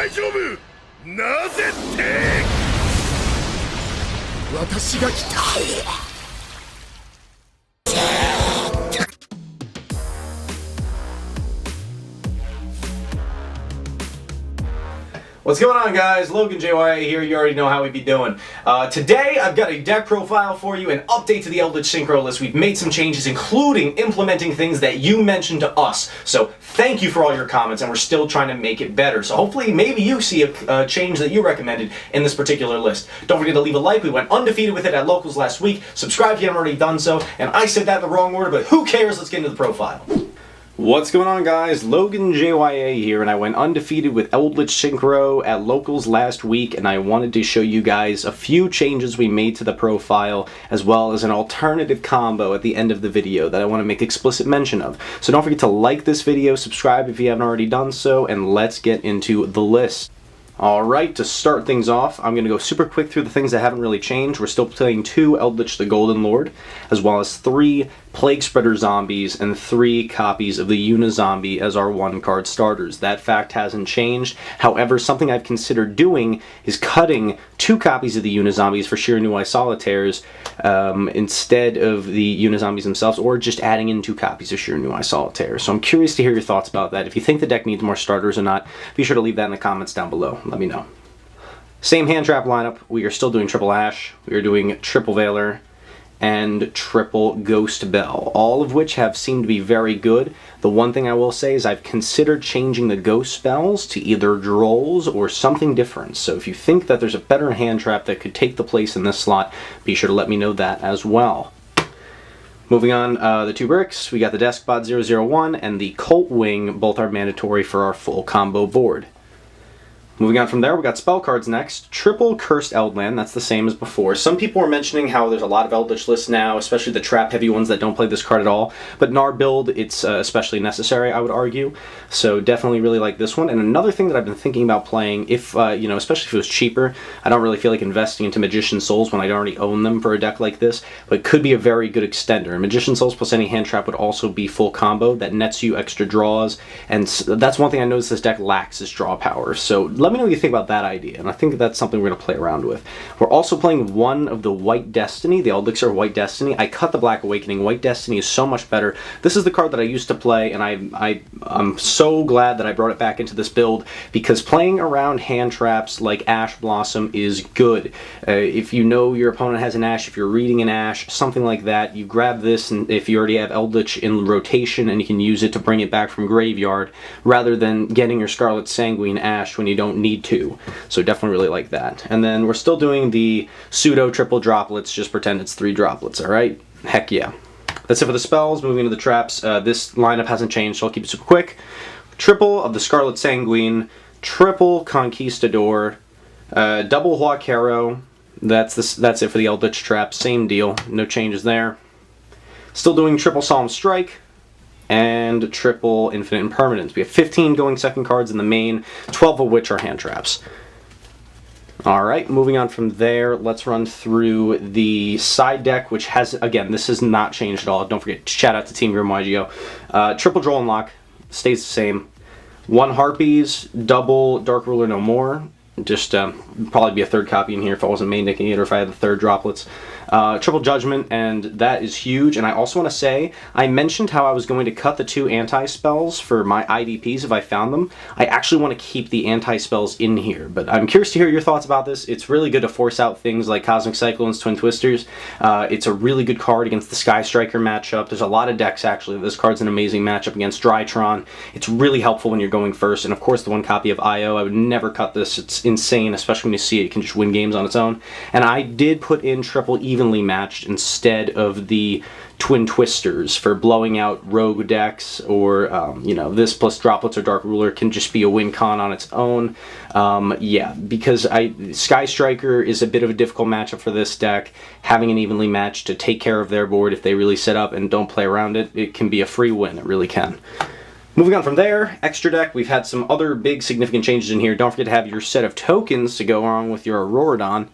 大丈夫。なぜって私が来た。What's going on, guys? LoganJYA here. You already know how we be doing. Today, I've got a deck profile for you, an update to the ELDLICH Synchro list. We've made some changes, including implementing things that you mentioned to us. So, thank you for all your comments, and we're still trying to make it better. So, hopefully, maybe you see a change that you recommended in this particular list. Don't forget to leave a like. We went undefeated with it at Locals last week. Subscribe if you haven't already done so. And I said that in the wrong order, but who cares? Let's get into the profile. What's going on, guys? LoganJYA here, and I went undefeated with ELDLICH Synchro at Locals last week, and I wanted to show you guys a few changes we made to the profile, as well as an alternative combo at the end of the video that I want to make explicit mention of. So don't forget to like this video, subscribe if you haven't already done so, and let's get into the list. Alright, to start things off, I'm going to go super quick through the things that haven't really changed. We're still playing 2 ELDLICH the Golden Lord, as well as 3 Plague Spreader Zombies and 3 copies of the Unizombie as our 1-card starters. That fact hasn't changed. However, something I've considered doing is cutting 2 copies of the Unizombies for Shiranui Solitaires instead of the Unizombies themselves, or just adding in 2 copies of Shiranui Solitaires. So I'm curious to hear your thoughts about that. If you think the deck needs more starters or not, be sure to leave that in the comments down below. Let me know. Same hand trap lineup. We are still doing triple Ash. We are doing triple Veiler and triple Ghost Bell, all of which have seemed to be very good. The one thing I will say is I've considered changing the Ghost Spells to either Drolls or something different. So if you think that there's a better hand trap that could take the place in this slot, be sure to let me know that as well. Moving on, the 2 bricks, we got the Deskbot 001 and the Cult Wing. Both are mandatory for our full combo board. Moving on from there, we got spell cards next. Triple Cursed Eldland, that's the same as before. Some people are mentioning how there's a lot of ELDLICH lists now, especially the trap-heavy ones that don't play this card at all. But in our build, it's especially necessary, I would argue. So definitely really like this one. And another thing that I've been thinking about playing, if, you know, especially if it was cheaper, I don't really feel like investing into Magician Souls when I already own them for a deck like this, but it could be a very good extender. And Magician Souls plus any hand trap would also be full combo that nets you extra draws. And that's one thing I noticed this deck lacks is draw power. So let me know what you think about that idea, and I think that's something we're going to play around with. We're also playing 1 of the White Destiny, the Elixir White Destiny. I cut the Black Awakening. White Destiny is so much better. This is the card that I used to play, and I'm so glad that I brought it back into this build, because playing around hand traps like Ash Blossom is good. If you know your opponent has an Ash, if you're reading an Ash, something like that, you grab this, and if you already have ELDLICH in rotation, and you can use it to bring it back from graveyard, rather than getting your Scarlet Sanguine Ash when you don't need to. So definitely really like that. And then we're still doing the pseudo triple droplets, just pretend it's 3 droplets, alright? Heck yeah. That's it for the spells. Moving to the traps. This lineup hasn't changed, so I'll keep it super quick. Triple of the Scarlet Sanguine, triple Conquistador, double Huaquero. That's it for the ELDLICH trap. Same deal, no changes there. Still doing triple Solemn Strike and triple Infinite Impermanence. We have 15 going second cards in the main, 12 of which are hand traps. Alright, moving on from there, let's run through the side deck, which has, again, this has not changed at all. Don't forget to shout out to Team Grim YuGiOh. Triple Droll and Lock stays the same. 1 Harpies, double Dark Ruler No More. Just probably be a 3rd copy in here if I wasn't main decking it, or if I had the 3rd droplets. Triple Judgment, and that is huge. And I also want to say, I mentioned how I was going to cut the 2 anti-spells for my IDPs if I found them. I actually want to keep the anti-spells in here, but I'm curious to hear your thoughts about this. It's really good to force out things like Cosmic Cyclones, Twin Twisters. It's a really good card against the Sky Striker matchup. There's a lot of decks, actually. This card's an amazing matchup against Drytron. It's really helpful when you're going first, and of course the 1 copy of IO. I would never cut this. It's insane, especially when you see it. It can just win games on its own. And I did put in triple evenly matched instead of the Twin Twisters for blowing out rogue decks, or you know, this plus droplets or Dark Ruler can just be a win con on its own. Yeah, because Sky Striker is a bit of a difficult matchup for this deck. Having an evenly matched to take care of their board if they really set up and don't play around it, it can be a free win. It really can. Moving on from there, extra deck, we've had some other big significant changes in here. Don't forget to have your set of tokens to go along with your Auroradon.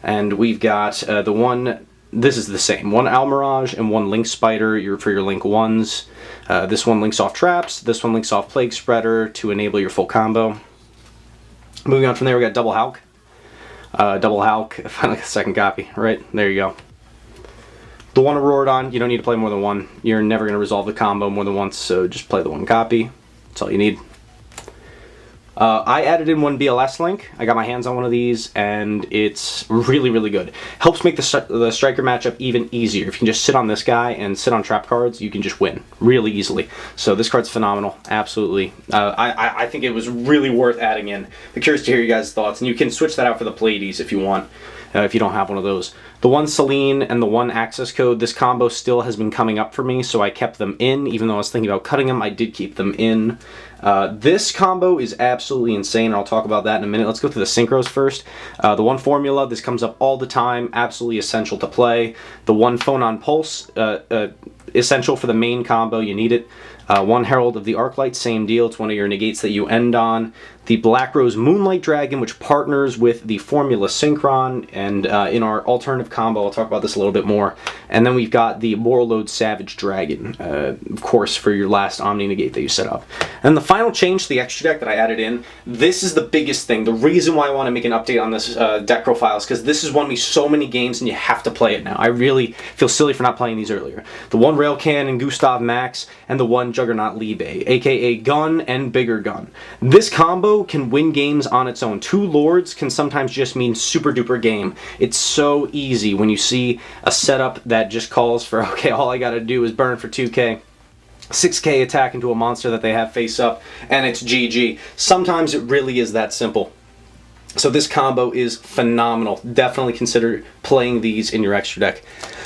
And we've got the one, this is the same, 1 Almirage and 1 Link Spider for your Link 1s. This one links off traps, this one links off Plague Spreader to enable your full combo. Moving on from there, we got Double Hulk. Double Hulk, find like a second copy, right? There you go. The one Auroradon, you don't need to play more than one. You're never going to resolve the combo more than once, so just play the one copy. That's all you need. I added in one BLS link. I got my hands on one of these, and it's really, really good. Helps make the striker matchup even easier. If you can just sit on this guy and sit on trap cards, you can just win really easily. So this card's phenomenal, absolutely. I think it was really worth adding in. I'm curious to hear you guys' thoughts, and you can switch that out for the Pleiades if you want, if you don't have one of those. The one Selene and the one access code, this combo still has been coming up for me, so I kept them in. Even though I was thinking about cutting them, I did keep them in. This combo is absolutely insane. I'll talk about that in a minute. Let's go through the synchros first. The one Formula, this comes up all the time, absolutely essential to play. The one Phonon Pulse, essential for the main combo, you need it. One Herald of the Arclight, same deal, it's one of your negates that you end on. The Black Rose Moonlight Dragon, which partners with the Formula Synchron, and in our alternative combo, I'll talk about this a little bit more. And then we've got the Morload Savage Dragon, of course, for your last Omni negate that you set up. And the final change to the extra deck that I added in, this is the biggest thing. The reason why I want to make an update on this deck profile is because this has won me so many games and you have to play it now. I really feel silly for not playing these earlier. The one Rail Cannon Gustav Max and the one Juggernaut Libe, aka Gun and Bigger Gun. This combo can win games on its own. Two Lords can sometimes just mean super duper game. It's so easy when you see a setup that just calls for, okay, all I gotta do is burn for 2k. 6k attack into a monster that they have face up, and it's GG. Sometimes it really is that simple. So this combo is phenomenal. Definitely consider playing these in your extra deck.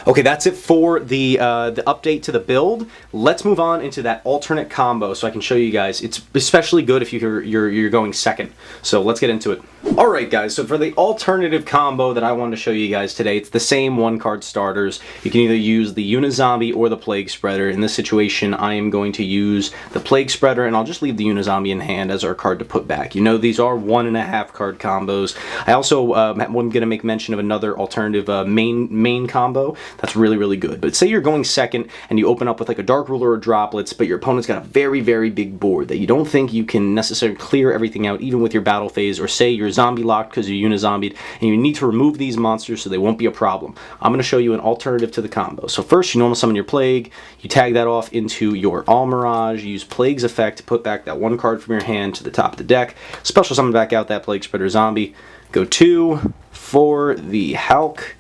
Okay, that's it for the update to the build. Let's move on into that alternate combo so I can show you guys. It's especially good if you're going second. So let's get into it. Alright guys, so for the alternative combo that I wanted to show you guys today, it's the same one card starters. You can either use the Unizombie or the Plague Spreader. In this situation, I am going to use the Plague Spreader, and I'll just leave the Unizombie in hand as our card to put back. You know, these are 1.5 card combos. I also am going to make mention of another alternative main combo that's really, really good. But say you're going second and you open up with like a Dark Ruler or Droplets, but your opponent's got a very, very big board that you don't think you can necessarily clear everything out even with your battle phase, or say you're zombie locked because you're unizombied and you need to remove these monsters so they won't be a problem. I'm going to show you an alternative to the combo. So first, you normal summon your Plague, you tag that off into your All Mirage, use Plague's effect to put back that one card from your hand to the top of the deck, special summon back out that Plague Spreader zombie, go 2 for the Hulk.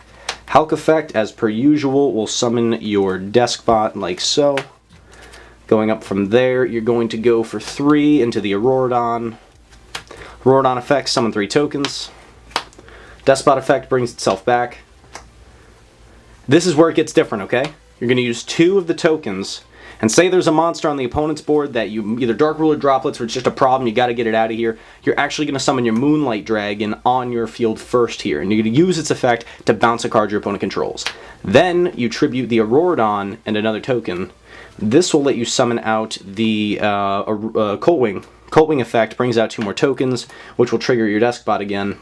Hulk effect, as per usual, will summon your Deskbot like so. Going up from there, you're going to go for 3 into the Auroradon. Auroradon effect, summon 3 tokens. Deskbot effect brings itself back. This is where it gets different, okay? You're going to use 2 of the tokens, and say there's a monster on the opponent's board that you either Dark Ruler Droplets or it's just a problem, you got to get it out of here. You're actually going to summon your Moonlight Dragon on your field first here, and you're going to use its effect to bounce a card your opponent controls. Then you tribute the Auroradon and another token. This will let you summon out the Coltwing. Coltwing effect brings out 2 more tokens, which will trigger your Deskbot again.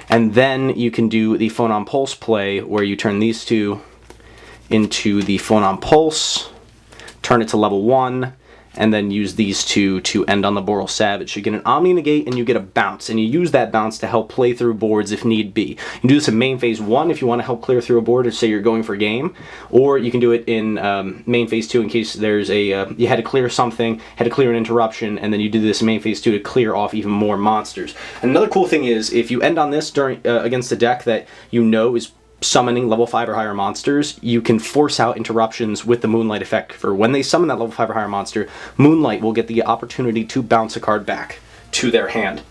And then you can do the Phonon Pulse play, where you turn these 2 into the Phonon Pulse, turn it to level 1, and then use these 2 to end on the Boral Savage. You get an Omni Negate and you get a bounce, and you use that bounce to help play through boards if need be. You can do this in main phase 1 if you want to help clear through a board, or say you're going for game, or you can do it in main phase 2 in case there's a you had to clear something, had to clear an interruption, and then you do this in main phase 2 to clear off even more monsters. Another cool thing is, if you end on this during against a deck that you know is summoning level 5 or higher monsters, you can force out interruptions with the Moonlight effect. For when they summon that level 5 or higher monster, Moonlight will get the opportunity to bounce a card back to their hand.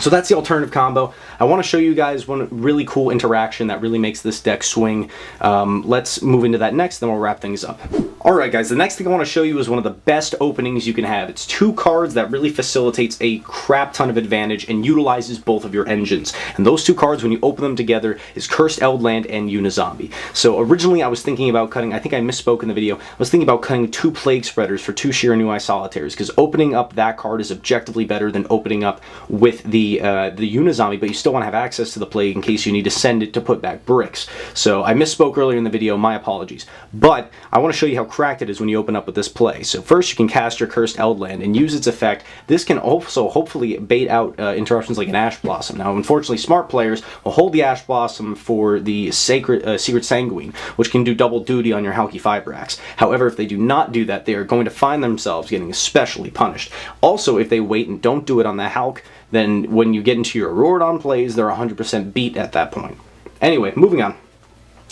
So that's the alternative combo. I want to show you guys one really cool interaction that really makes this deck swing. Let's move into that next, then we'll wrap things up. Alright guys, the next thing I want to show you is one of the best openings you can have. It's 2 cards that really facilitates a crap ton of advantage and utilizes both of your engines. And those 2 cards, when you open them together, is Cursed Eldland and Unizombie. So originally I was thinking about cutting, I think I misspoke in the video, I was thinking about cutting 2 Plague Spreaders for 2 Shiranui Solitaires, because opening up that card is objectively better than opening up with the Unizombie, but you still want to have access to the Plague in case you need to send it to put back bricks. So I misspoke earlier in the video, my apologies. But I want to show you how cracked it is when you open up with this play. So first you can cast your Cursed Eldland and use its effect. This can also hopefully bait out interruptions like an Ash Blossom. Now unfortunately smart players will hold the Ash Blossom for the Secret Sanguine, which can do double duty on your Halki Fibrax. However, if they do not do that, they are going to find themselves getting especially punished. Also, if they wait and don't do it on the Halk, then when you get into your Auroradon plays, they're 100% beat at that point. Anyway, moving on.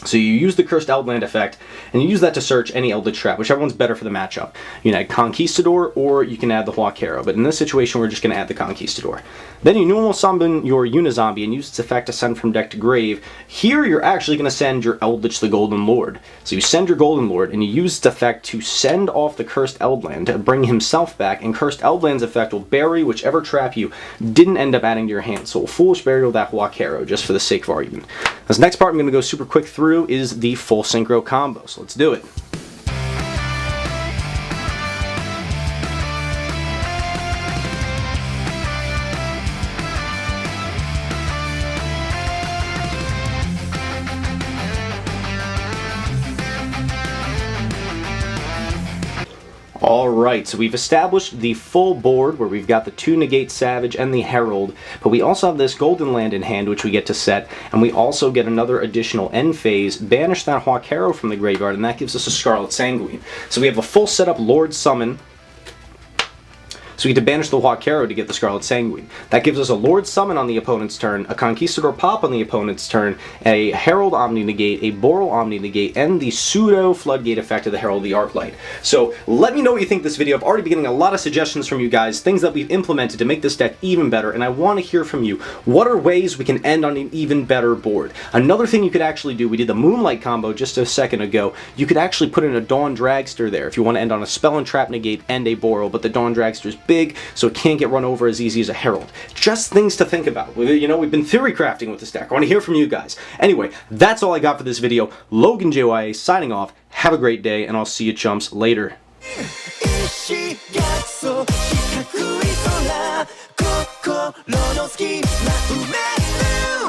So you use the Cursed Eldland effect, and you use that to search any Eldritch Trap, whichever one's better for the matchup. You can add Conquistador, or you can add the Huaquero, but in this situation we're just going to add the Conquistador. Then you normal summon your Unizombie and use its effect to send from deck to grave. Here you're actually going to send your Eldritch the Golden Lord. So you send your Golden Lord, and you use its effect to send off the Cursed Eldland to bring himself back, and Cursed Eldland's effect will bury whichever trap you didn't end up adding to your hand. So we'll Foolish Burial that Huaquero, just for the sake of argument. This next part I'm going to go super quick through is the full synchro combo, so let's do it. Alright, so we've established the full board where we've got the 2 Negate Savage and the Herald, but we also have this Golden Land in hand which we get to set, and we also get another additional end phase, banish that Huaquero from the graveyard, and that gives us a Scarlet Sanguine. So we have a full setup Lord Summon. So we get to banish the Huaquero to get the Scarlet Sanguine. That gives us a Lord Summon on the opponent's turn, a Conquistador Pop on the opponent's turn, a Herald Omni Negate, a Boral Omni Negate, and the pseudo Floodgate effect of the Herald of the Arclight. So let me know what you think of this video. I've already been getting a lot of suggestions from you guys, things that we've implemented to make this deck even better, and I want to hear from you. What are ways we can end on an even better board? Another thing you could actually do, we did the Moonlight combo just a second ago, you could actually put in a Dawn Dragster there if you want to end on a Spell and Trap Negate and a Boral, but the Dawn Dragster's big, so it can't get run over as easy as a Herald. Just things to think about. You know, we've been theory crafting with this deck. I want to hear from you guys. Anyway, that's all I got for this video. LoganJYA signing off. Have a great day, and I'll see you chumps later. 心の隙間埋める